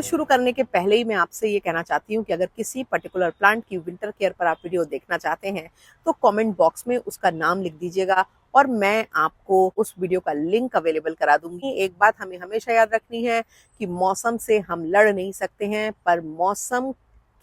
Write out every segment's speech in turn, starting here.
शुरू करने के पहले ही मैं आपसे ये कहना चाहती हूँ कि अगर किसी पर्टिकुलर प्लांट की विंटर केयर पर आप वीडियो देखना चाहते हैं तो कमेंट बॉक्स में उसका नाम लिख दीजिएगा और मैं आपको उस वीडियो का लिंक अवेलेबल करा दूंगी। एक बात हमें हमेशा याद रखनी है कि मौसम से हम लड़ नहीं सकते हैं, पर मौसम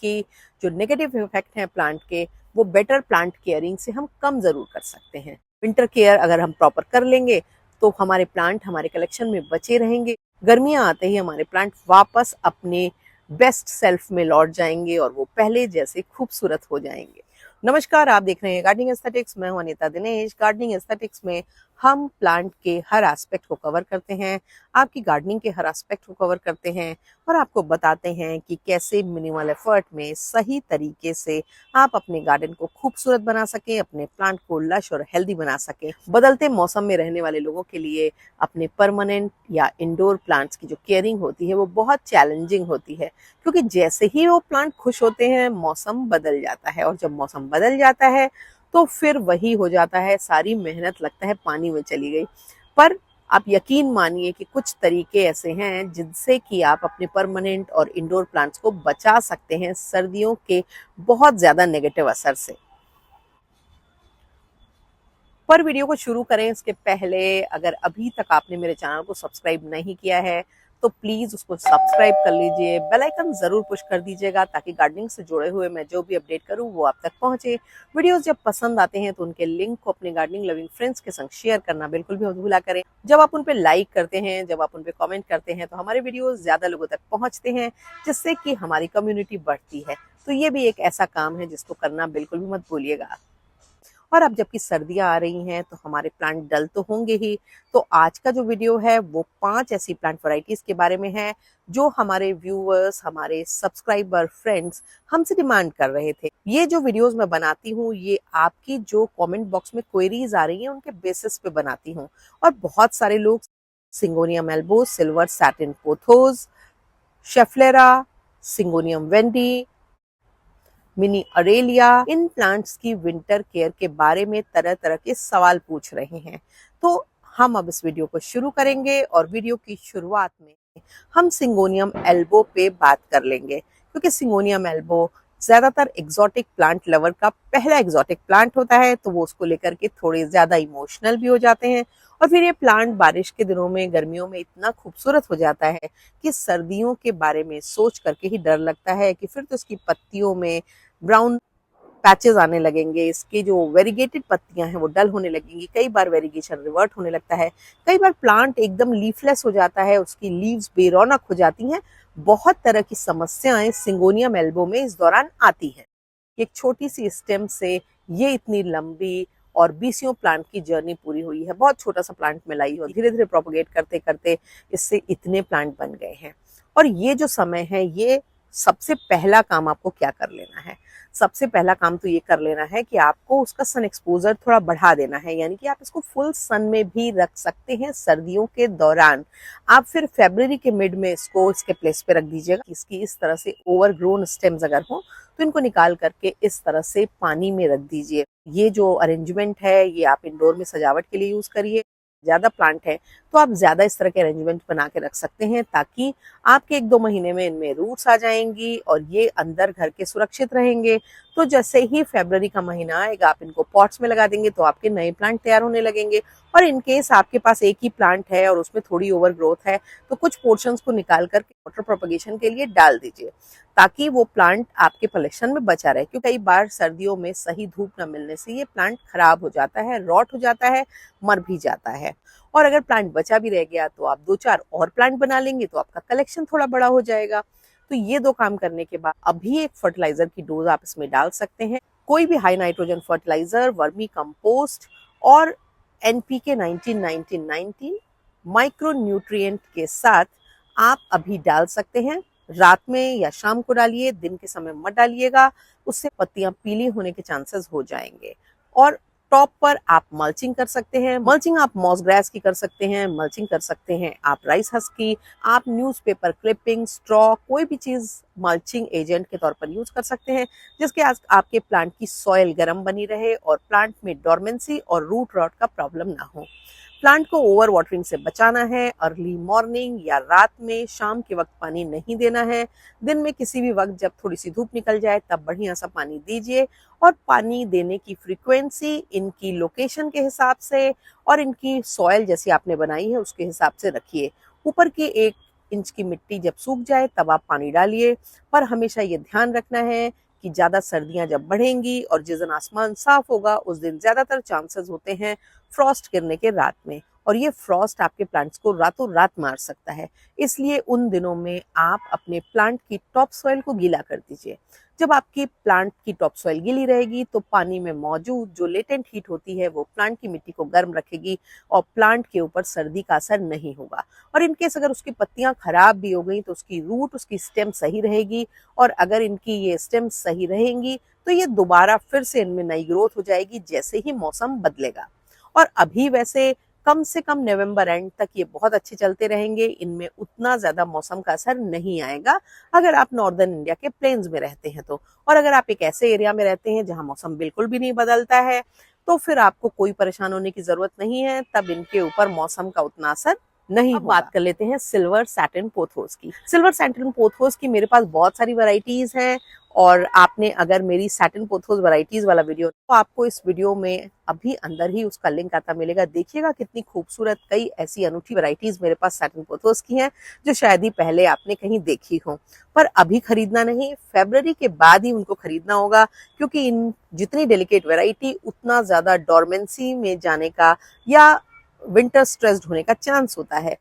की जो नेगेटिव इफेक्ट हैं प्लांट के, वो बेटर प्लांट केयरिंग से हम कम जरूर कर सकते हैं। विंटर केयर अगर हम प्रॉपर कर लेंगे तो हमारे प्लांट हमारे कलेक्शन में बचे रहेंगे। गर्मियां आते ही हमारे प्लांट वापस अपने बेस्ट सेल्फ में लौट जाएंगे और वो पहले जैसे खूबसूरत हो जाएंगे। नमस्कार, आप देख रहे हैं गार्डनिंग एस्थेटिक्स। मैं हूं अनीता दिनेश। गार्डनिंग एस्थेटिक्स में हम प्लांट के हर एस्पेक्ट को कवर करते हैं, आपकी गार्डनिंग के हर एस्पेक्ट को कवर करते हैं और आपको बताते हैं कि कैसे मिनिमल एफर्ट में सही तरीके से आप अपने गार्डन को खूबसूरत बना सकें, अपने प्लांट को लश और हेल्दी बना सकें। बदलते मौसम में रहने वाले लोगों के लिए अपने परमानेंट या इंडोर प्लांट्स की जो केयरिंग होती है वो बहुत चैलेंजिंग होती है, क्योंकि जैसे ही वो प्लांट खुश होते हैं मौसम बदल जाता है और जब मौसम बदल जाता है तो फिर वही हो जाता है, सारी मेहनत लगता है पानी में चली गई। पर आप यकीन मानिए कि कुछ तरीके ऐसे हैं जिनसे कि आप अपने परमानेंट और इंडोर प्लांट्स को बचा सकते हैं सर्दियों के बहुत ज्यादा नेगेटिव असर से। पर वीडियो को शुरू करें इसके पहले अगर अभी तक आपने मेरे चैनल को सब्सक्राइब नहीं किया है तो प्लीज उसको सब्सक्राइब कर लीजिए, बेल आइकन जरूर पुश कर दीजिएगा ताकि गार्डनिंग से जुड़े हुए मैं जो भी अपडेट करूं वो आप तक पहुंचे। वीडियोस जब पसंद आते हैं तो उनके लिंक को अपने गार्डनिंग लविंग फ्रेंड्स के संग शेयर करना बिल्कुल भी मत भूला करें। जब आप उन पे लाइक करते हैं, जब आप उन पे कमेंट करते हैं तो हमारे वीडियोस ज्यादा लोगों तक पहुंचते हैं, जिससे कि हमारी कम्युनिटी बढ़ती है। तो ये भी एक ऐसा काम है जिसको करना बिल्कुल भी मत भूलिएगा। और अब जबकि सर्दियां आ रही हैं तो हमारे प्लांट डल तो होंगे ही। तो आज का जो वीडियो है वो 5 ऐसी प्लांट वैरायटीज के बारे में है जो हमारे व्यूअर्स, हमारे सब्सक्राइबर फ्रेंड्स हमसे डिमांड कर रहे थे। ये जो वीडियोस मैं बनाती हूँ ये आपकी जो कमेंट बॉक्स में क्वेरीज आ रही हैं उनके बेसिस पे बनाती हूँ। और बहुत सारे लोग syngonium elbow, silver satin pothos, schefflera, syngonium Wendy, mini Aralia, in plants की विंटर केयर के बारे में तरह तरह के सवाल पूछ रहे हैं। तो हम अब इस वीडियो को शुरू करेंगे और वीडियो की शुरुआत में हम सिंगोनियम एल्बो पे बात कर लेंगे, क्योंकि सिंगोनियम एल्बो ज्यादातर एग्जॉटिक प्लांट लवर का पहला एग्जॉटिक प्लांट होता है, तो वो उसको लेकर के थोड़े ज्यादा इमोशनल भी हो जाते हैं। और फिर ये प्लांट बारिश के दिनों में, गर्मियों में इतना खूबसूरत हो जाता है कि सर्दियों के बारे में सोच करके ही डर लगता है कि फिर तो इसकी पत्तियों में ब्राउन पैचेस आने लगेंगे, इसकी जो वेरीगेटेड पत्तियां हैं वो डल होने लगेंगी, कई बार वेरीगेशन रिवर्ट होने लगता है, कई बार प्लांट एकदम लीफलेस हो जाता है, उसकी लीव्स बेरौनक हो जाती हैं। बहुत तरह की समस्याएं सिंगोनियम एल्बो में इस दौरान आती हैं। एक छोटी सी स्टेम से ये इतनी लंबी और बीसियों प्लांट की जर्नी पूरी हुई है। बहुत छोटा सा प्लांट में लाई हो, धीरे धीरे प्रोपोगेट करते करते इससे इतने प्लांट बन गए हैं। और ये जो समय है, ये सबसे पहला काम आपको क्या कर लेना है? सबसे पहला काम तो ये कर लेना है कि आपको उसका सन एक्सपोजर थोड़ा बढ़ा देना है, यानी कि आप इसको फुल सन में भी रख सकते हैं सर्दियों के दौरान। आप फिर फरवरी के मिड में इसको इसके प्लेस पे रख दीजिएगा। इसकी इस तरह से ओवरग्रोन स्टेम्स अगर हो तो इनको निकाल करके इस तरह से पानी में रख दीजिए। ये जो अरेंजमेंट है ये आप इंडोर में सजावट के लिए यूज करिए। ज्यादा प्लांट है तो आप ज्यादा इस तरह के अरेंजमेंट बना के रख सकते हैं, ताकि आपके 1-2 महीने में इनमें रूट्स आ जाएंगी और ये अंदर घर के सुरक्षित रहेंगे। तो जैसे ही फरवरी का महीना आएगा आप इनको पॉट्स में लगा देंगे तो आपके नए प्लांट तैयार होने लगेंगे। और इनकेस आपके पास एक ही प्लांट है और उसमें थोड़ी ओवर ग्रोथ है तो कुछ पोर्शंस को निकाल करके वाटर प्रोपगेशन के लिए डाल दीजिए, ताकि वो प्लांट आपके कलेक्शन में बचा रहे। क्योंकि कई बार सर्दियों में सही धूप न मिलने से ये प्लांट खराब हो जाता है, रॉट हो जाता है, मर भी जाता है। और अगर प्लांट बचा भी रह गया तो आप 2-4 और प्लांट बना लेंगे तो आपका कलेक्शन थोड़ा बड़ा हो जाएगा। तो ये 2 काम करने के बाद अभी एक फर्टिलाइजर की डोज आप इसमें डाल सकते हैं। कोई भी high nitrogen fertiliser, vermicompost और एनपीके 19-19-90 माइक्रो न्यूट्रिएंट के साथ आप अभी डाल सकते हैं। रात में या शाम को डालिए, दिन के समय मत डालिएगा, उससे पत्तियां पीली होने के चांसेस हो जाएंगे। और टॉप पर आप मल्चिंग कर सकते हैं। मल्चिंग आप मॉस ग्रास की कर सकते हैं, मल्चिंग कर सकते हैं आप राइस हस्क की, आप न्यूज़पेपर क्लिपिंग, स्ट्रॉ, कोई भी चीज मल्चिंग एजेंट के तौर पर यूज कर सकते हैं, जिसके आपके प्लांट की सॉइल गर्म बनी रहे और प्लांट में डोरमेंसी और रूट रॉट का प्रॉब्लम ना हो। प्लांट को ओवर वाटरिंग से बचाना है। अर्ली मॉर्निंग या रात में शाम के वक्त पानी नहीं देना है। दिन में किसी भी वक्त जब थोड़ी सी धूप निकल जाए तब बढ़िया सा पानी दीजिए। और पानी देने की फ्रीक्वेंसी इनकी लोकेशन के हिसाब से और इनकी सॉइल जैसी आपने बनाई है उसके हिसाब से रखिए। ऊपर की 1 इंच की मिट्टी जब सूख जाए तब आप पानी डालिए। पर हमेशा ये ध्यान रखना है कि ज़्यादा सर्दियां जब बढ़ेंगी और जिस दिन आसमान साफ होगा उस दिन ज़्यादातर चांसेस होते हैं फ्रॉस्ट गिरने के रात में, और ये फ्रॉस्ट आपके प्लांट्स को रातों रात मार सकता है। इसलिए उन दिनों में आप अपने प्लांट की टॉप सॉइल को गीला कर दीजिए। जब आपकी प्लांट की टॉप सॉइल गीली रहेगी तो पानी में मौजूद जो लेटेंट हीट होती है वो प्लांट की मिट्टी को गर्म रखेगी और प्लांट के ऊपर सर्दी का असर नहीं होगा। और इनकेस अगर उसकी पत्तियां खराब भी हो गई तो उसकी रूट, उसकी स्टेम सही रहेगी। और अगर इनकी ये स्टेम सही रहेंगी तो ये दोबारा फिर से इनमें नई ग्रोथ हो जाएगी जैसे ही मौसम बदलेगा। और अभी वैसे कम से कम नवंबर एंड तक ये बहुत अच्छे चलते रहेंगे। इनमें उतना ज्यादा मौसम का असर नहीं आएगा अगर आप नॉर्दर्न इंडिया के प्लेन्स में रहते हैं तो। और अगर आप एक ऐसे एरिया में रहते हैं जहां मौसम बिल्कुल भी नहीं बदलता है तो फिर आपको कोई परेशान होने की जरूरत नहीं है, तब इनके ऊपर मौसम का उतना असर नहीं। अब बात कर लेते हैं सिल्वर सैटिन पोथोस की। सिल्वर सैटिन पोथोस की मेरे पास बहुत सारी वैरायटीज हैं, और आपने अगर मेरी सैटिन पोथोस वैरायटीज वाला वीडियो तो आपको इस वीडियो में अभी अंदर ही उसका लिंक आता मिलेगा। देखिएगा कितनी खूबसूरत कई ऐसी अनूठी वैरायटीज मेरे पास सैटिन पोथोस की हैं जो शायद ही पहले आपने कहीं देखी हो। पर अभी खरीदना नहीं, फरवरी के बाद ही उनको खरीदना होगा, क्योंकि इन जितनी डेलिकेट वैरायटी उतना ज्यादा डोरमेंसी में जाने का या विंटर स्ट्रेस्ड होने का चांस होता है।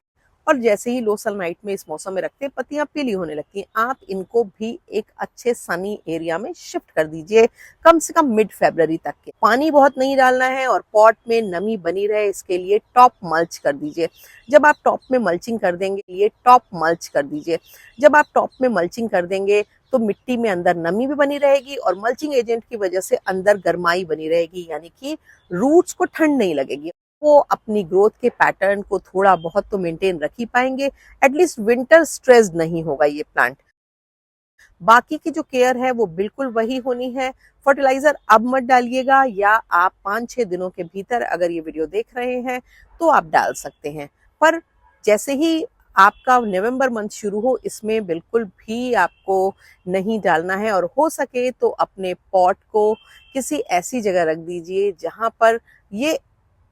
और जैसे ही लो सनलाइट में इस मौसम में रखते हैं पत्तियां पीली होने लगती हैं। आप इनको भी एक अच्छे सनी एरिया में शिफ्ट कर दीजिए, कम से कम मिड फरवरी तक के। पानी बहुत नहीं डालना है और पॉट में नमी बनी रहे इसके लिए टॉप मल्च कर दीजिए। जब आप टॉप में मल्चिंग कर देंगे, ये टॉप मल्च कर दीजिए। जब आप टॉप में मल्चिंग कर देंगे तो मिट्टी में अंदर नमी भी बनी रहेगी और मल्चिंग एजेंट की वजह से अंदर गर्माई बनी रहेगी, यानी कि रूट्स को ठंड नहीं लगेगी। वो अपनी ग्रोथ के पैटर्न को थोड़ा बहुत तो मेंटेन रख ही पाएंगे। एटलीस्ट विंटर स्ट्रेस्ड नहीं होगा ये प्लांट। बाकी की जो केयर है वो बिल्कुल वही होनी है। फर्टिलाइजर अब मत डालिएगा, या आप 5-6 दिनों के भीतर अगर ये वीडियो देख रहे हैं तो आप डाल सकते हैं। पर जैसे ही आपका नवंबर मंथ शुरू हो इसमें बिल्कुल भी आपको नहीं डालना है, और हो सके तो अपने पॉट को किसी ऐसी जगह रख दीजिए जहां पर ये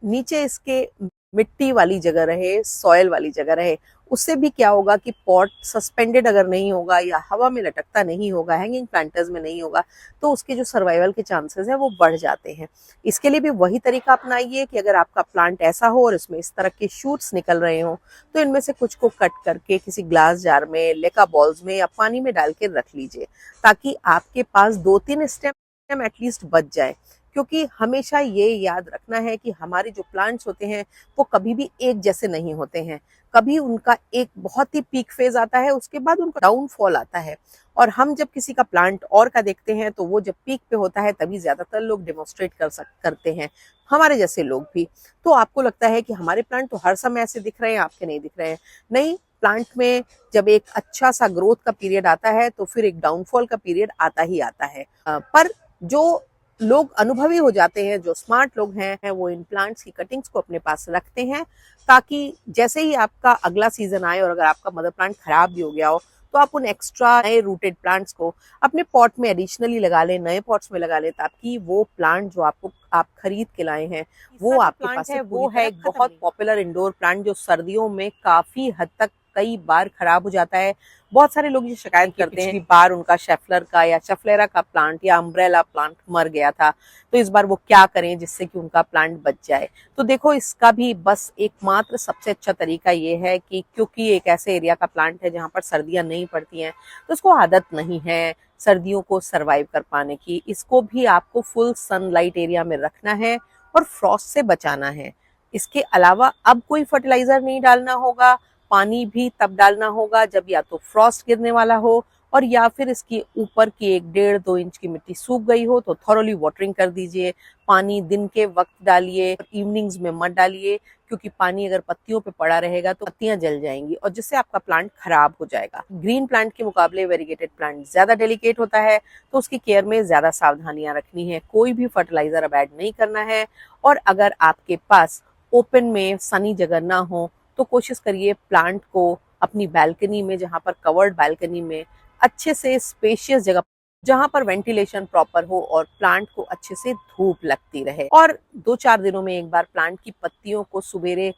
नीचे इसके मिट्टी वाली जगह रहे, सॉयल वाली जगह रहे। उससे भी क्या होगा कि पॉट सस्पेंडेड अगर नहीं होगा या हवा में लटकता नहीं होगा, हैंगिंग प्लांटर्स में नहीं होगा, तो उसके जो सर्वाइवल के चांसेस हैं वो बढ़ जाते हैं। इसके लिए भी वही तरीका अपनाइए कि अगर आपका प्लांट ऐसा हो और इसमें इस तरह के शूट्स निकल रहे हो तो इनमें से कुछ को कट करके किसी ग्लास जार में, लेका बॉल्स में या पानी में डाल के रख लीजिए, ताकि आपके पास 2-3 स्टेम एटलीस्ट बच जाए। क्योंकि हमेशा ये याद रखना है कि हमारे जो प्लांट्स होते हैं वो कभी भी एक जैसे नहीं होते हैं। कभी उनका एक बहुत ही पीक फेज आता है, उसके बाद उनका डाउनफॉल आता है। और हम जब किसी का प्लांट और का देखते हैं तो वो जब पीक पे होता है तभी ज्यादातर लोग डेमोन्स्ट्रेट करते हैं, हमारे जैसे लोग भी। तो आपको लगता है कि हमारे प्लांट तो हर समय ऐसे दिख रहे हैं, आपके नहीं दिख रहे हैं। नहीं, प्लांट में जब एक अच्छा सा ग्रोथ का पीरियड आता है तो फिर एक डाउनफॉल का पीरियड आता ही आता है। पर जो लोग अनुभवी हो जाते हैं, जो स्मार्ट लोग हैं, वो इन प्लांट्स की कटिंग्स को अपने पास रखते हैं, ताकि जैसे ही आपका अगला सीजन आए और अगर आपका मदर प्लांट खराब भी हो गया हो तो आप उन एक्स्ट्रा नए रूटेड प्लांट्स को अपने पॉट में एडिशनली लगा लें, नए पॉट्स में लगा लें, ताकि वो प्लांट जो आप खरीद के लाए हैं वो आपके पास है। वो है एक बहुत पॉपुलर इंडोर प्लांट जो सर्दियों में काफी हद तक कई बार खराब हो जाता है। बहुत सारे लोग ये शिकायत करते हैं कि बार उनका शेफलर का या शेफलेरा का प्लांट या अम्ब्रेला प्लांट मर गया था, तो इस बार वो क्या करें जिससे कि उनका प्लांट बच जाए। तो देखो, इसका भी बस एकमात्र सबसे अच्छा तरीका ये है कि क्योंकि एक ऐसे एरिया का प्लांट है जहाँ पर सर्दियाँ नहीं पड़ती हैं, तो उसको आदत नहीं है सर्दियों को सरवाइव कर पाने की। इसको भी आपको फुल सनलाइट एरिया में रखना है और फ्रॉस्ट से बचाना है। इसके अलावा अब कोई फर्टिलाइजर नहीं डालना होगा। पानी भी तब डालना होगा जब या तो फ्रॉस्ट गिरने वाला हो और या फिर इसकी ऊपर की 1-1.5-2 इंच की मिट्टी सूख गई हो तो थॉरोली वाटरिंग कर दीजिए। पानी दिन के वक्त डालिए, इवनिंग्स में मत डालिए, क्योंकि पानी अगर पत्तियों पे पड़ा रहेगा तो पत्तियां जल जाएंगी और जिससे आपका प्लांट खराब हो जाएगा। ग्रीन प्लांट के मुकाबले वेरीगेटेड प्लांट ज्यादा डेलिकेट होता है, तो उसकी केयर में ज्यादा सावधानियां रखनी है। कोई भी फर्टिलाइजर अब ऐड नहीं करना है। और अगर आपके पास ओपन में सनी जगह ना हो तो कोशिश करिए प्लांट को अपनी बालकनी में, जहाँ पर कवर्ड बालकनी में अच्छे से स्पेशियस जगह, जहां पर वेंटिलेशन प्रॉपर हो और प्लांट को अच्छे से धूप लगती रहे। और 2-4 दिनों में एक बार प्लांट की पत्तियों को सुबेरे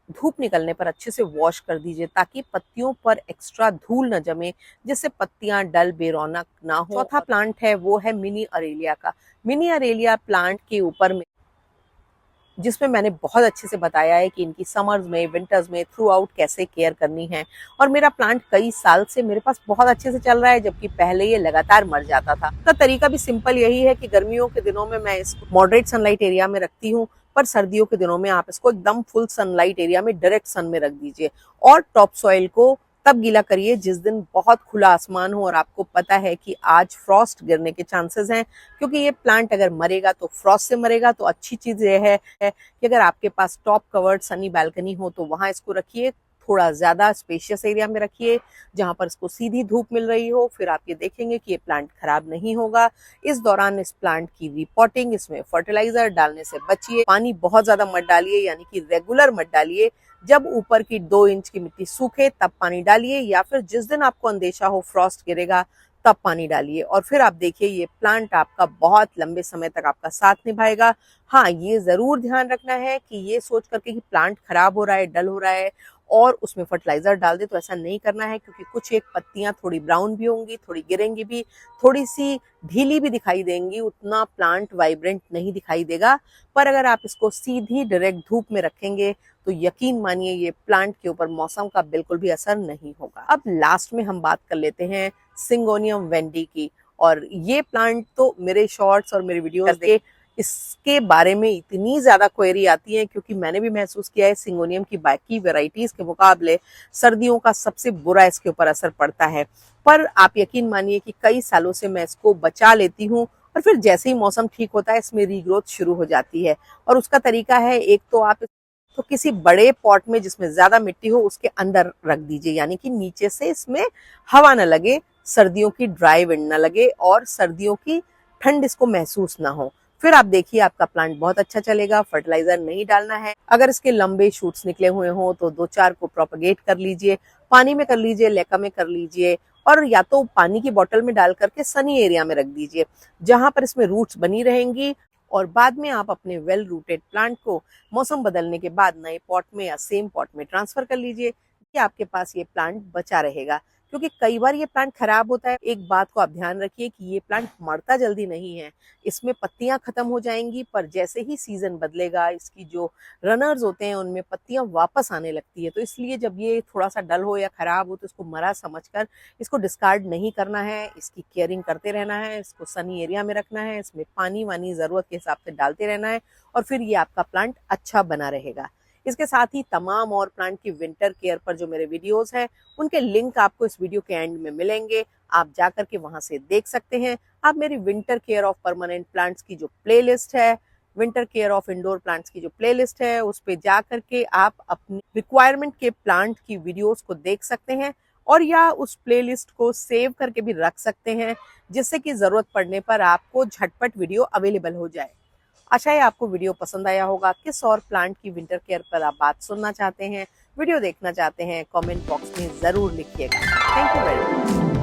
धूप निकलने पर अच्छे से वॉश कर दीजिए, ताकि पत्तियों पर एक्स्ट्रा धूल न जमे, जिससे पत्तियां डल बेरौनक ना हो। चौथा प्लांट है वो है मिनी अरेलिया का। मिनी अरेलिया प्लांट के ऊपर में, जिसमें मैंने बहुत अच्छे से बताया है कि इनकी समर्स में, विंटर्स में थ्रू आउट कैसे केयर करनी है। और मेरा प्लांट कई साल से मेरे पास बहुत अच्छे से चल रहा है, जबकि पहले ये लगातार मर जाता था। इसका तरीका भी सिंपल यही है कि गर्मियों के दिनों में मैं इसको मॉडरेट सनलाइट एरिया में रखती हूँ, पर सर्दियों के दिनों में आप इसको एकदम फुल सनलाइट एरिया में, डायरेक्ट सन में रख दीजिए। और टॉप सॉइल को तब गीला करिए जिस दिन बहुत खुला आसमान हो और आपको पता है कि आज फ्रॉस्ट गिरने के चांसेस हैं, क्योंकि ये प्लांट अगर मरेगा तो फ्रॉस्ट से मरेगा। तो अच्छी चीज ये है कि अगर आपके पास टॉप कवर्ड सनी बालकनी हो तो वहां इसको रखिए, थोड़ा ज्यादा स्पेशियस एरिया में रखिए जहां पर इसको सीधी धूप मिल रही हो। फिर आप ये देखेंगे कि ये प्लांट खराब नहीं होगा। इस दौरान इस प्लांट की रिपोर्टिंग, इसमें फर्टिलाइजर डालने से बचिए। पानी बहुत ज्यादा मत डालिए, यानी कि रेगुलर मत डालिए। जब ऊपर की 2 इंच की मिट्टी सूखे तब पानी डालिए, या फिर जिस दिन आपको अंदेशा हो फ्रॉस्ट गिरेगा तब पानी डालिए। और फिर आप देखिए ये प्लांट आपका बहुत लंबे समय तक आपका साथ निभाएगा। हाँ, ये जरूर ध्यान रखना है कि ये सोच करके कि प्लांट खराब हो रहा है, डल हो रहा है और उसमें फर्टिलाइजर डाल दे, तो ऐसा नहीं करना है, क्योंकि कुछ एक पत्तियां थोड़ी ब्राउन भी होंगी, थोड़ी गिरेंगी भी, थोड़ी सी ढीली भी दिखाई देंगी, उतना प्लांट वाइब्रेंट नहीं दिखाई देगा। पर अगर आप इसको सीधी डायरेक्ट धूप में रखेंगे तो यकीन मानिए ये प्लांट के ऊपर मौसम का बिल्कुल भी असर नहीं होगा। अब लास्ट में हम बात कर लेते हैं सिंगोनियम वेंडी की। और ये प्लांट तो मेरे शॉर्ट्स और मेरे वीडियोस के इसके बारे में इतनी ज्यादा क्वेरी आती है, क्योंकि मैंने भी महसूस किया है सिंगोनियम की बाकी वेराइटीज के मुकाबले सर्दियों का सबसे बुरा इसके ऊपर असर पड़ता है। पर आप यकीन मानिए कि कई सालों से मैं इसको बचा लेती हूँ, और फिर जैसे ही मौसम ठीक होता है इसमें रीग्रोथ शुरू हो जाती है। और उसका तरीका है, एक तो आप तो किसी बड़े पॉट में जिसमें ज्यादा मिट्टी हो उसके अंदर रख दीजिए, यानी कि नीचे से इसमें हवा न लगे, सर्दियों की ड्राई विंड न लगे और सर्दियों की ठंड इसको महसूस ना हो। फिर आप देखिए आपका प्लांट बहुत अच्छा चलेगा। फर्टिलाइजर नहीं डालना है। अगर इसके लंबे शूट्स निकले हुए हों तो 2-4 को प्रोपगेट कर लीजिए, पानी में कर लीजिए, लेका में कर लीजिए, और या तो पानी की बोतल में डाल करके सनी एरिया में रख दीजिए, जहां पर इसमें रूट्स बनी रहेंगी। और बाद में आप अपने वेल रूटेड प्लांट को मौसम बदलने के बाद नए पॉट में या सेम पॉट में ट्रांसफर कर लीजिए, कि आपके पास ये प्लांट बचा रहेगा। क्योंकि कई बार ये प्लांट खराब होता है। एक बात को आप ध्यान रखिए कि ये प्लांट मरता जल्दी नहीं है। इसमें पत्तियां खत्म हो जाएंगी, पर जैसे ही सीजन बदलेगा इसकी जो रनर्स होते हैं उनमें पत्तियां वापस आने लगती है। तो इसलिए जब ये थोड़ा सा डल हो या खराब हो तो इसको मरा समझकर इसको डिस्कार्ड नहीं करना है। इसकी केयरिंग करते रहना है, इसको सनी एरिया में रखना है, इसमें पानी वानी जरूरत के हिसाब से डालते रहना है, और फिर ये आपका प्लांट अच्छा बना रहेगा। इसके साथ ही तमाम और प्लांट की विंटर केयर पर जो मेरे वीडियोस हैं उनके लिंक आपको इस वीडियो के एंड में मिलेंगे। आप जाकर के वहां से देख सकते हैं। आप मेरी winter care of permanent plants की जो प्लेलिस्ट है, winter care of indoor plants की जो प्लेलिस्ट है, उस पे जा करके आप अपनी रिक्वायरमेंट के प्लांट की वीडियोस को देख सकते हैं, और या उस प्लेलिस्ट को सेव करके भी रख सकते हैं, जिससे कि जरूरत पड़ने पर आपको झटपट वीडियो अवेलेबल हो जाए। आशा है आपको वीडियो पसंद आया होगा। किस और प्लांट की विंटर केयर पर आप बात सुनना चाहते हैं, वीडियो देखना चाहते हैं, कमेंट बॉक्स में जरूर लिखिएगा। Thank you very much.